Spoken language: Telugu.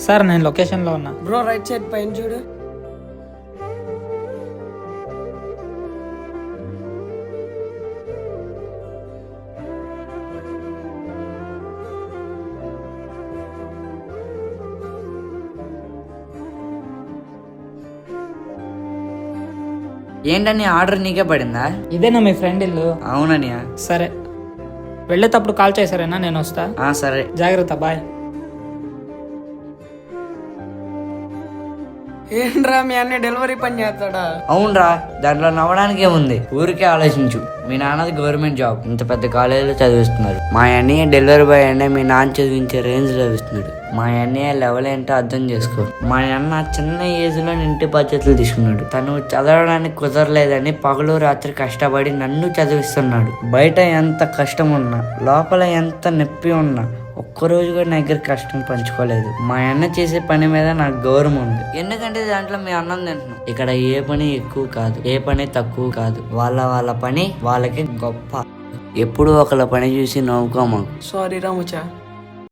సార్ నేను లొకేషన్లో ఉన్నా. బ్రో రైట్ సైడ్ పైన చూడు. ఏంటని ఆర్డర్ నీకే పడిందా? ఇదేనా మీ ఫ్రెండ్ ఇల్లు? అవుననియా. సరే, వెళ్ళేటప్పుడు కాల్ చేశారేనా? నేను వస్తా. సరే, జాగ్రత్త, బాయ్. ఏంట్రా మీ అన్న డెలివరీ పని చేస్తాడా? అవునరా, దాంట్లో నవ్వడానికే ఉంది. ఊరికే ఆలోచించు, మీ నాన్నది గవర్నమెంట్ జాబ్, ఇంత పెద్ద కాలేజీలో చదివిస్తున్నారు. మా అన్నయ్య డెలివరీ బాయ్ అంటే మీ నాన్న చదివించే రేంజ్ చదివిస్తున్నాడు. మా అన్నయ్య లెవెల్ ఏంటో అర్థం చేసుకో. మా అన్న చిన్న ఏజ్ లో ఇంటి బాధ్యతలు తీసుకున్నాడు. తను చదవడానికి కుదరలేదని పగలు రాత్రి కష్టపడి నన్ను చదివిస్తున్నాడు. బయట ఎంత కష్టం ఉన్నా, లోపల ఎంత నొప్పి ఉన్నా ఒక్కరోజు కూడా నా దగ్గర కష్టం పంచుకోలేదు. మా అన్న చేసే పని మీద నాకు గౌరవం ఉంది. ఎందుకంటే దాంట్లో మీ అన్నం తింటున్నాం. ఇక్కడ ఏ పని ఎక్కువ కాదు, ఏ పని తక్కువ కాదు. వాళ్ళ పని వాళ్ళకి గొప్ప. ఎప్పుడు ఒకళ్ళ పని చూసి నవ్వుకోమాకు. సారీ రాముచా.